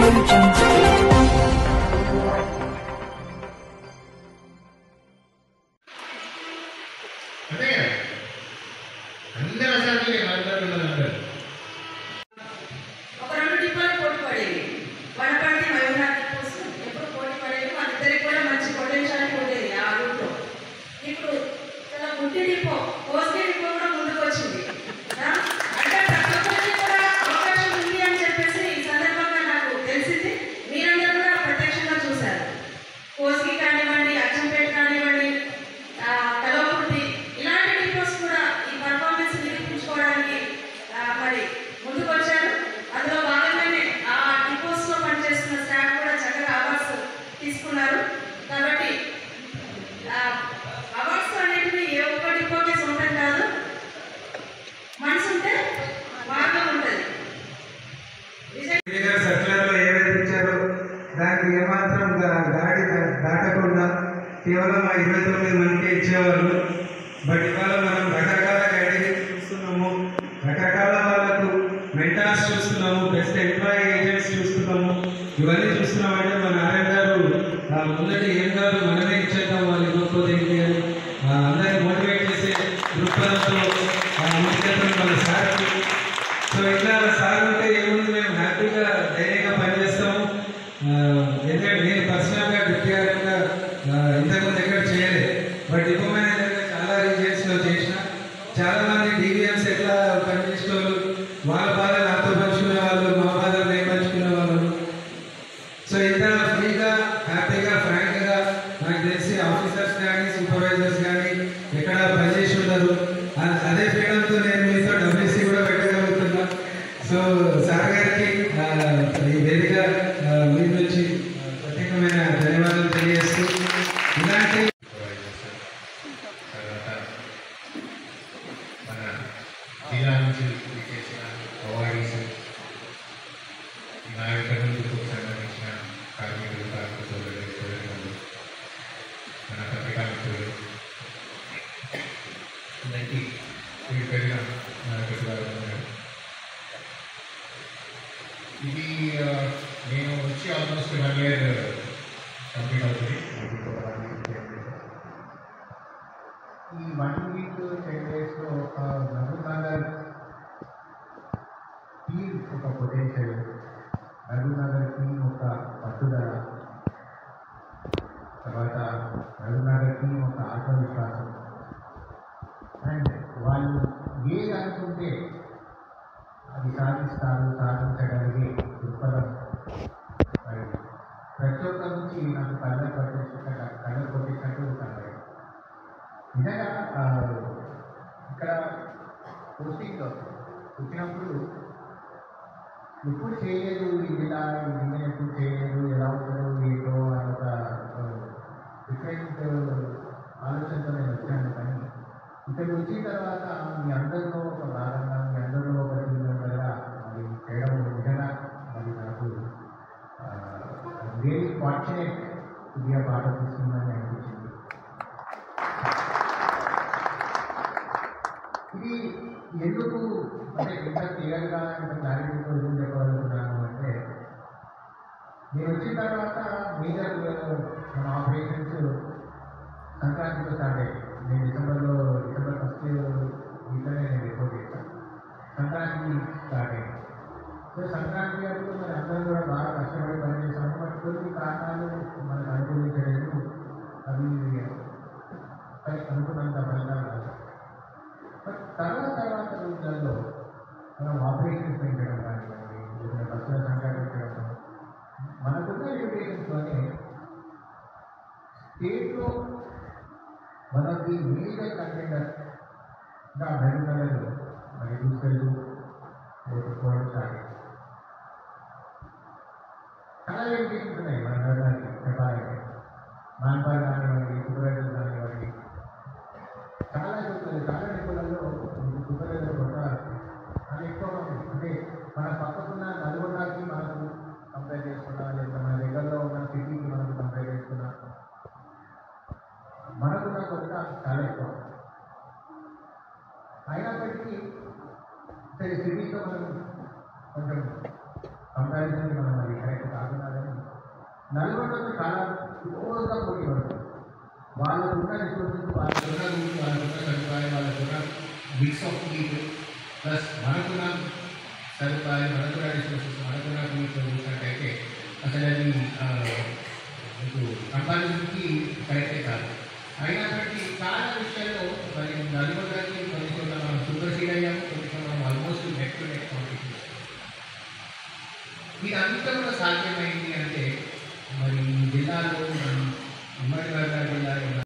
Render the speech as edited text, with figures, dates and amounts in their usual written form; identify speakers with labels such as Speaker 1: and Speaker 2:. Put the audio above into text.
Speaker 1: Audio Jungle.
Speaker 2: దానికి ఏమాత్రం గాడి దాటకుండా కేవలం 29 మందికి ఇచ్చేవాళ్ళు. బట్ ఇవాళ మనం రకరకాల కేటగిరీస్ చూస్తున్నాము, రకరకాల వాళ్ళకు మెంటార్స్ చూస్తున్నాము, బెస్ట్ ఎంప్లాయీ ఏజెంట్స్ చూస్తున్నాము. ఇవన్నీ చూస్తున్నామంటే మన నారాయణ గారు ముందటి ఏం కాదు మనమే ఇచ్చేద్దాం వాళ్ళు ఇవ్వకపోతే ఏంటి అని అందరినీ మోటివేట్ చేసే దృక్పథంతో ముందుకెళ్తాం వాళ్ళ సార్. సో ఇట్లా సార్ ఉంటే ఏముంది, మేము హ్యాపీగా ధైర్యంగా పనిచేస్తాము. ఎందుకంటే నేను పర్సనల్గా డిప్యూఆర్గా ఇంతకుముందు ఎక్కడ చేయలేదు, బట్ ఇవ్వమైన చాలా రీజియన్స్లో చేసిన. చాలామంది డీవీఎంస్ ఎట్లా పనిచేసే వాళ్ళు, వాళ్ళ బాధ నాతో పంచుకునే వాళ్ళు, మా బాధలు నేను పంచుకునే వాళ్ళు. సో ఇంత ఫ్రీగా హ్యాపీగా ఫ్రాంక్గా నాకు తెలిసి ఆఫీసర్స్ కానీ సూపర్వైజర్స్ కానీ ఎక్కడ పనిచేసి ఉంటారు. అదే ఫ్రీడంతో నేను మీతో డబ్ల్యూసీ కూడా పెట్టగలుగుతున్నా. సో సార్ గారికి ఈ వేదిక మీ నుంచి ప్రత్యేకమైన ధన్యవాదాలు తెలియజేస్తూ ఇలాంటి
Speaker 3: మన జిల్లా నుంచి చేసిన అవార్డీస్, నా యొక్క ముందుకు సంబంధించిన కార్మికులు, కార్మిక సోదరులు, మన పత్రికా మిత్రులు అందరికీ పెరిగిన ఇది నేను వచ్చి ఆల్మోస్ట్ 1 year కంప్లీట్ అవుతుంది. ఈ 1 week 10 daysలో నగర్ టీమ్ ఒక పొటెన్షియల్, నగర్ టీమ్ ఒక పట్టుదల, తర్వాత నగర్ టీమ్ ఒక ఆత్మవిశ్వాసం, అండ్ వాళ్ళు ఏది అనుకుంటే అది సాధించగలిగే దృక్పథం. మరి ప్రతి ఒక్క నుంచి నాకు కళ్ళ కొట్టినట్టు కనబడి నిజంగా ఇక్కడ పోస్టింగ్ వచ్చినప్పుడు ఎప్పుడు చేయలేదు, ఇది ఇలా ఇది ఎప్పుడు చేయలేదు, ఎలా ఉంటుందో ఏంటో అని ఒక డిఫరెంట్ ఆలోచనతో నేను వచ్చాను. కానీ ఇక్కడికి వచ్చిన తర్వాత మీ అందరిలో ఒక భాగంగా, మీ అందరిలో ఒక టీం మెంబర్గా అది చేయడం నిజంగా అది నాకు very fortunate to be a part of this team అని అనిపించింది. ఇది ఎందుకు అంటే ఇంత క్లియర్గా ఇంత క్లారిటీతో ఎందుకు చెప్పగలుగుతున్నాను అంటే, నేను వచ్చిన తర్వాత మేజర్ మన ఆపరేషన్స్ సంక్రాంతితో స్టార్ట్ అయ్యాయి. నేను డిసెంబర్ 1st వీక్లోనే నేను రిపోర్ట్ చేశాను. సంక్రాంతి స్టార్ట్ అయ్యింది. సో సంక్రాంతి అప్పుడు మరి అందరం కూడా బాగా కష్టపడి పనిచేసాము. బట్ కొన్ని కారణాలు మనకు అనుకూలించలేదు, అవి అనుకున్నంత ఫలితాలు కాదు. బట్ తర్వాత రోజులలో మనం ఆపరేషన్స్ పెంచడం కానివ్వండి, లేదా బస్సుల సంఖ్య పెంచడం, మనకున్న లిమిటేషన్స్లోనే స్టేట్లో మనకి మేజర్ కంటెండర్గా మహబూబ్నగర్లో మరి తీసుకెళ్తూ పోవడం స్టార్ట్ అయింది. చాలా లిమిటేషన్స్ ఉన్నాయి మన నగరానికి చెప్పాలంటే. మాన్పాల్ కానివ్వండి, సూపర్వైజర్ కానివ్వండి, చాలా డిపోలలో సూపర్వైజర్ కూడా చాలా ఎక్కువ అంటే మన పక్కకున్న నల్గొండకి మనకు కంపేర్ చేసుకున్నా, లేదా మన దగ్గరలో ఉన్న సిటీకి మనకు కంపేర్ చేసుకున్నా మనకున్న కొత్త చాలా ఎక్కువ. అయినప్పటికీ సరే సిటీతో మనం కొంచెం కంపారిజన్ మనం అది కరెక్ట్ నల్గొండతో చాలా క్లోజ్గా పోటీ పడుతుంది. వాళ్ళకున్న రిసోర్సెస్, వాళ్ళకున్న రూల్స్, వాళ్ళకున్న సదుపాయాలు, వాళ్ళకున్న మిక్స్ ఆఫ్ పీపుల్ ప్లస్ మనకున్న సదుపాయాలు, మనకున్న రిసోర్సెస్, మనకున్న రూల్స్ చూసినట్టయితే అసలు అది మీకు కంపారిజన్కి కరెక్టే కాదు. అయినప్పటికీ చాలా విషయాల్లో మరి నల్గొండకి కొన్ని చోట్ల మనం సూపర్సీడ్ అయ్యాము,